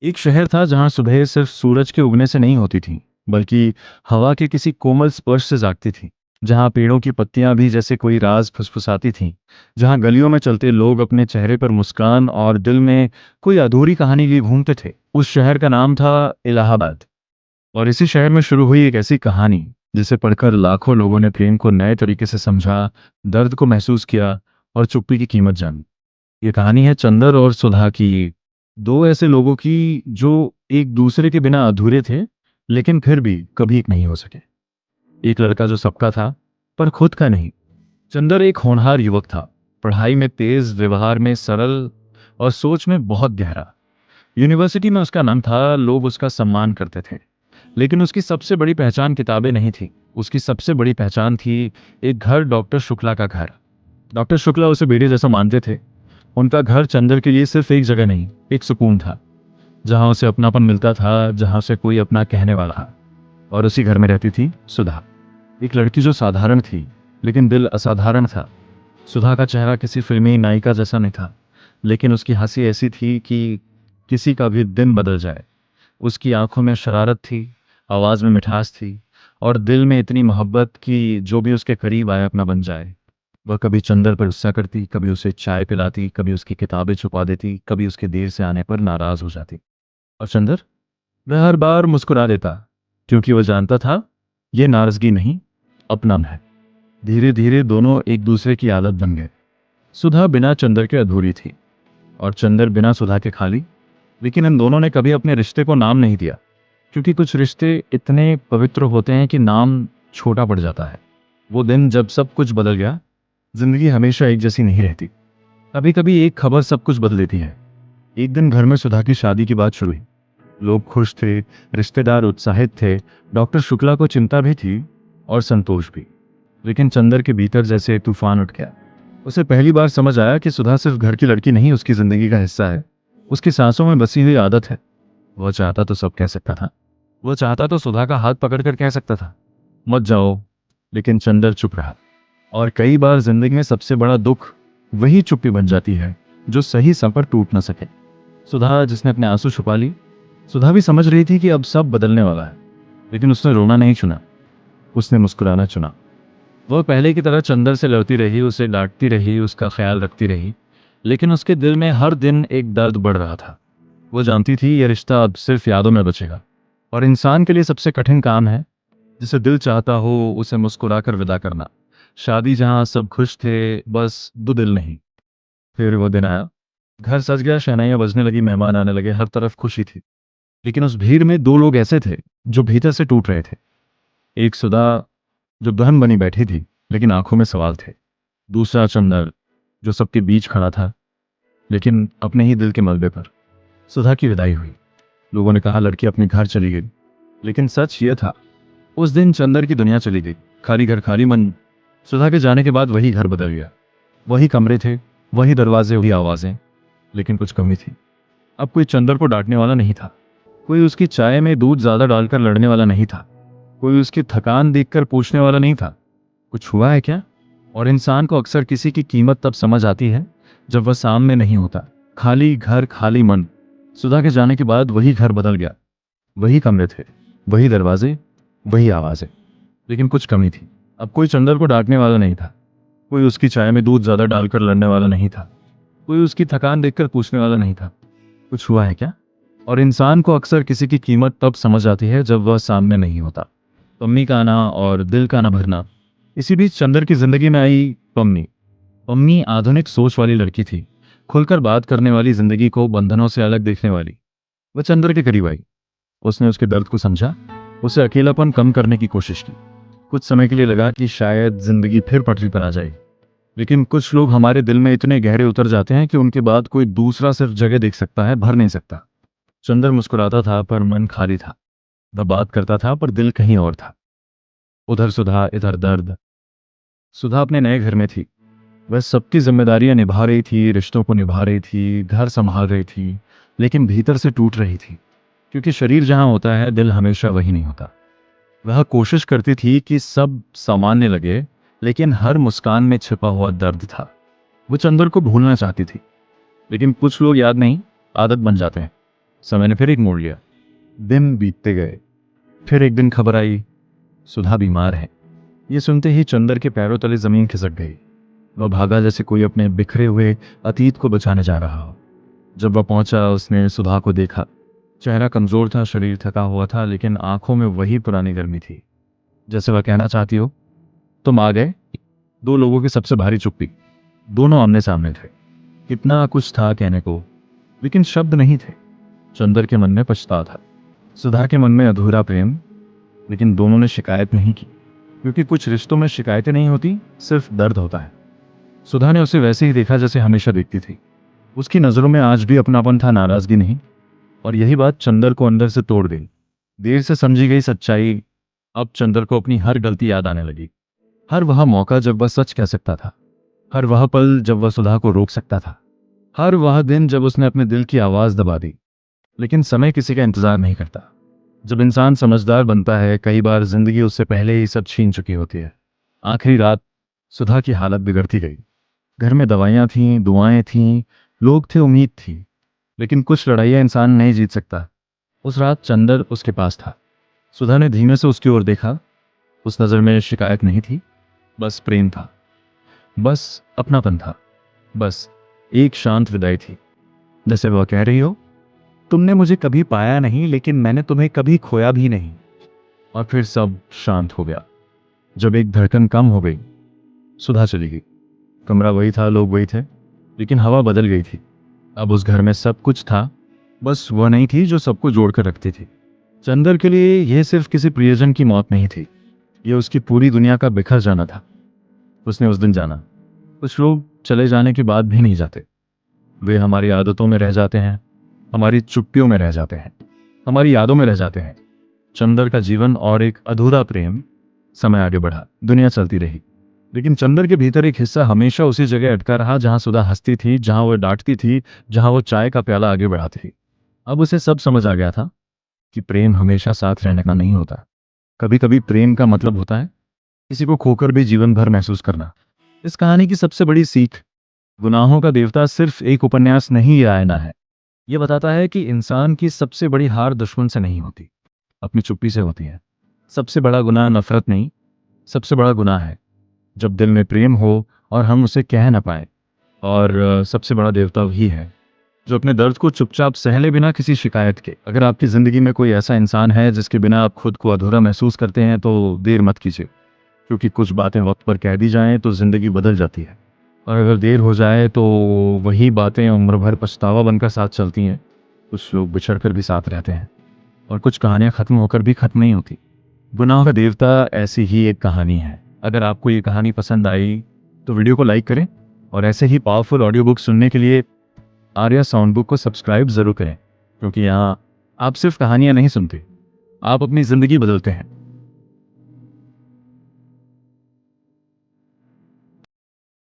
एक शहर था जहां सुबह सिर्फ सूरज के उगने से नहीं होती थी, बल्कि हवा के किसी कोमल स्पर्श से जागती थी। जहां पेड़ों की पत्तियां भी जैसे कोई राज फुसफुसाती थीं। जहां गलियों में चलते लोग अपने चेहरे पर मुस्कान और दिल में कोई अधूरी कहानी लिए घूमते थे। उस शहर का नाम था इलाहाबाद। और इसी शहर में शुरू हुई एक ऐसी कहानी जिसे पढ़कर लाखों लोगों ने प्रेम को नए तरीके से समझा, दर्द को महसूस किया और चुप्पी की कीमत जानी। ये कहानी है चंदर और सुधा की, दो ऐसे लोगों की जो एक दूसरे के बिना अधूरे थे, लेकिन फिर भी कभी एक नहीं हो सके। एक लड़का जो सबका था, पर खुद का नहीं। चंदर एक होनहार युवक था, पढ़ाई में तेज, व्यवहार में सरल और सोच में बहुत गहरा। यूनिवर्सिटी में उसका नाम था, लोग उसका सम्मान करते थे। लेकिन उसकी सबसे बड़ी पहचान किताबें नहीं थी। उसकी सबसे बड़ी पहचान थी एक घर, डॉक्टर शुक्ला का घर। डॉक्टर शुक्ला उसे बेटे जैसा मानते थे। उनका घर चंदर के लिए सिर्फ एक जगह नहीं, एक सुकून था, जहां उसे अपनापन मिलता था, जहां से कोई अपना कहने वाला था। और उसी घर में रहती थी सुधा, एक लड़की जो साधारण थी, लेकिन दिल असाधारण था। सुधा का चेहरा किसी फिल्मी नायिका जैसा नहीं था, लेकिन उसकी हंसी ऐसी थी कि किसी का भी दिन बदल जाए। उसकी आंखों में शरारत थी, आवाज में मिठास थी, और दिल में इतनी मोहब्बत कि जो भी उसके करीब आए अपना बन जाए। वह कभी चंदर पर गुस्सा करती, कभी उसे चाय पिलाती, कभी उसकी किताबें छुपा देती, कभी उसके देर से आने पर नाराज हो जाती। और चंदर, वह हर बार मुस्कुरा देता, क्योंकि वह जानता था ये नाराजगी नहीं, अपनापन है। धीरे धीरे दोनों एक दूसरे की आदत बन गए। सुधा बिना चंदर के अधूरी थी, और चंदर बिना सुधा के खाली। लेकिन इन दोनों ने कभी अपने रिश्ते को नाम नहीं दिया, क्योंकि कुछ रिश्ते इतने पवित्र होते हैं कि नाम छोटा पड़ जाता है। वो दिन जब सब कुछ बदल गया। जिंदगी हमेशा एक जैसी नहीं रहती। कभी कभी एक खबर सब कुछ बदल देती है। एक दिन घर में सुधा की शादी की बात शुरू हुई। लोग खुश थे, रिश्तेदार उत्साहित थे, डॉक्टर शुक्ला को चिंता भी थी और संतोष भी। लेकिन चंदर के भीतर जैसे तूफान उठ गया। उसे पहली बार समझ आया कि सुधा सिर्फ घर की लड़की नहीं, उसकी जिंदगी का हिस्सा है। उसकी सांसों में बसी हुई आदत है। वह चाहता तो सब कह सकता था। वह चाहता तो सुधा का हाथ पकड़कर कह सकता था, मत जाओ। लेकिन चंदर चुप रहा। और कई बार जिंदगी में सबसे बड़ा दुख वही चुप्पी बन जाती है जो सही समय पर टूट ना सके। सुधा, जिसने अपने आंसू छुपा ली, सुधा भी समझ रही थी कि अब सब बदलने वाला है। लेकिन उसने रोना नहीं चुना, उसने मुस्कुराना चुना। वह पहले की तरह चंदर से लड़ती रही, उसे डांटती रही, उसका ख्याल रखती रही। लेकिन उसके दिल में हर दिन एक दर्द बढ़ रहा था। वो जानती थी यह रिश्ता अब सिर्फ यादों में बचेगा। और इंसान के लिए सबसे कठिन काम है, जिसे दिल चाहता हो उसे मुस्कुराकर विदा करना। शादी जहां सब खुश थे, बस दो दिल नहीं। फिर वो दिन आया। घर सज गया, शहनाइयां बजने लगी, मेहमान आने लगे, हर तरफ खुशी थी। लेकिन उस भीड़ में दो लोग ऐसे थे जो भीतर से टूट रहे थे। एक सुधा, जो बहन बनी बैठी थी, लेकिन आंखों में सवाल थे। दूसरा चंदर, जो सबके बीच खड़ा था, लेकिन अपने ही दिल के मलबे पर। सुधा की विदाई हुई। लोगों ने कहा लड़की अपने घर चली गई। लेकिन सच ये था, उस दिन चंदर की दुनिया चली गई। खाली घर, खाली मन। सुधा के जाने के बाद वही घर बदल गया। वही कमरे थे, वही दरवाजे, वही आवाजें। लेकिन कुछ कमी थी। अब कोई चंदर को डांटने वाला नहीं था। कोई उसकी चाय में दूध ज्यादा डालकर लड़ने वाला नहीं था। कोई उसकी थकान देखकर पूछने वाला नहीं था, कुछ हुआ है क्या? और इंसान को अक्सर किसी की कीमत तब समझ आती है जब वह सामने नहीं होता। खाली घर, खाली मन। सुधा के जाने के बाद वही घर बदल गया। वही कमरे थे, वही दरवाजे, वही आवाजें। लेकिन कुछ कमी थी। अब कोई चंदर को डांटने वाला नहीं था। कोई उसकी चाय में दूध ज्यादा डालकर लड़ने वाला नहीं था। कोई उसकी थकान देखकर पूछने वाला नहीं था, कुछ हुआ है क्या? और इंसान को अक्सर किसी की कीमत तब समझ आती है जब वह सामने नहीं होता। पम्मी का आना और दिल का न भरना। इसी बीच चंदर की जिंदगी में आई पम्मी। पम्मी आधुनिक सोच वाली लड़की थी, खुलकर बात करने वाली, जिंदगी को बंधनों से अलग देखने वाली। वह चंदर के करीब आई। उसने उसके दर्द को समझा, उसे अकेलापन कम करने की कोशिश की। कुछ समय के लिए लगा कि शायद जिंदगी फिर पटरी पर आ जाए। लेकिन कुछ लोग हमारे दिल में इतने गहरे उतर जाते हैं कि उनके बाद कोई दूसरा सिर्फ जगह देख सकता है, भर नहीं सकता। चंदर मुस्कुराता था पर मन खाली था। वह बात करता था पर दिल कहीं और था। उधर सुधा, इधर दर्द। सुधा अपने नए घर में थी। वह सबकी जिम्मेदारियां निभा रही थी, रिश्तों को निभा रही थी, घर संभाल रही थी। लेकिन भीतर से टूट रही थी, क्योंकि शरीर जहां होता है, दिल हमेशा वही नहीं होता। वह कोशिश करती थी कि सब सामान्य लगे, लेकिन हर मुस्कान में छिपा हुआ दर्द था। वो चंदर को भूलना चाहती थी, लेकिन कुछ लोग याद नहीं, आदत बन जाते हैं। समय ने फिर एक मोड़ लिया। दिन बीतते गए। फिर एक दिन खबर आई, सुधा बीमार है। ये सुनते ही चंदर के पैरों तले जमीन खिसक गई। वह भागा जैसे कोई अपने बिखरे हुए अतीत को बचाने जा रहा हो। जब वह पहुंचा, उसने सुधा को देखा। चेहरा कमजोर था, शरीर थका हुआ था, लेकिन आंखों में वही पुरानी गर्मी थी। जैसे वह कहना चाहती हो, तुम आ गए। दो लोगों की सबसे भारी चुप्पी। दोनों आमने सामने थे। इतना कुछ था कहने को, लेकिन शब्द नहीं थे। चंदर के मन में पछतावा था, सुधा के मन में अधूरा प्रेम। लेकिन दोनों ने शिकायत नहीं की, क्योंकि कुछ रिश्तों में शिकायतें नहीं होती, सिर्फ दर्द होता है। सुधा ने उसे वैसे ही देखा जैसे हमेशा देखती थी। उसकी नजरों में आज भी अपनापन था, नाराजगी नहीं। और यही बात चंदर को अंदर से तोड़ गई। देर से समझी गई सच्चाई अब चंदर को अपनी हर गलती याद आने लगी। हर वह मौका जब वह सच कह सकता था, हर वह पल जब वह सुधा को रोक सकता था, हर वह दिन जब उसने अपने दिल की आवाज दबा दी। लेकिन समय किसी का इंतजार नहीं करता। जब इंसान समझदार बनता है, कई बार जिंदगी उससे पहले ही सब छीन चुकी होती है। आखिरी रात सुधा की हालत बिगड़ती गई। घर में दवाइयां थीं, दुआएं थीं, लोग थे, उम्मीद थी। लेकिन कुछ लड़ाइयां इंसान नहीं जीत सकता। उस रात चंदर उसके पास था। सुधा ने धीमे से उसकी ओर देखा। उस नजर में शिकायत नहीं थी, बस प्रेम था, बस अपनापन था, बस एक शांत विदाई थी। जैसे वह कह रही हो, तुमने मुझे कभी पाया नहीं, लेकिन मैंने तुम्हें कभी खोया भी नहीं। और फिर सब शांत हो गया। जब एक धड़कन कम हो गई, सुधा चली गई। कमरा वही था, लोग वही थे, लेकिन हवा बदल गई थी। अब उस घर में सब कुछ था, बस वह नहीं थी जो सबको जोड़कर रखती थी। चंदर के लिए यह सिर्फ किसी प्रियजन की मौत नहीं थी, यह उसकी पूरी दुनिया का बिखर जाना था। उसने उस दिन जाना। कुछ लोग चले जाने के बाद भी नहीं जाते। वे हमारी आदतों में रह जाते हैं, हमारी चुप्पियों में रह जाते हैं, हमारी यादों में रह जाते हैं। चंदर का जीवन और एक अधूरा प्रेम। समय आगे बढ़ा, दुनिया चलती रही, लेकिन चंदर के भीतर एक हिस्सा हमेशा उसी जगह अटका रहा, जहां सुधा हंसती थी, जहां वो डांटती थी, जहां वो चाय का प्याला आगे बढ़ाती थी। अब उसे सब समझ आ गया था कि प्रेम हमेशा साथ रहने का नहीं होता। कभी कभी प्रेम का मतलब होता है किसी को खोकर भी जीवन भर महसूस करना। इस कहानी की सबसे बड़ी सीख, गुनाहों का देवता सिर्फ एक उपन्यास नहीं, यह आईना है। यह बताता है कि इंसान की सबसे बड़ी हार दुश्मन से नहीं होती, अपनी चुप्पी से होती है। सबसे बड़ा गुनाह नफरत नहीं, सबसे बड़ा गुनाह है जब दिल में प्रेम हो और हम उसे कह ना पाए। और सबसे बड़ा देवता वही है जो अपने दर्द को चुपचाप सहले बिना किसी शिकायत के। अगर आपकी ज़िंदगी में कोई ऐसा इंसान है जिसके बिना आप खुद को अधूरा महसूस करते हैं, तो देर मत कीजिए, क्योंकि कुछ बातें वक्त पर कह दी जाएं तो ज़िंदगी बदल जाती है। और अगर देर हो जाए तो वही बातें उम्र भर पछतावा बनकर साथ चलती हैं। कुछ लोग बिछड़ कर भी साथ रहते हैं, और कुछ कहानियाँ ख़त्म होकर भी ख़त्म नहीं होती। गुनाह का देवता ऐसी ही एक कहानी है। अगर आपको ये कहानी पसंद आई तो वीडियो को लाइक करें, और ऐसे ही पावरफुल ऑडियो बुक सुनने के लिए आर्या साउंड बुक को सब्सक्राइब ज़रूर करें, क्योंकि यहाँ आप सिर्फ कहानियाँ नहीं सुनते, आप अपनी ज़िंदगी बदलते हैं।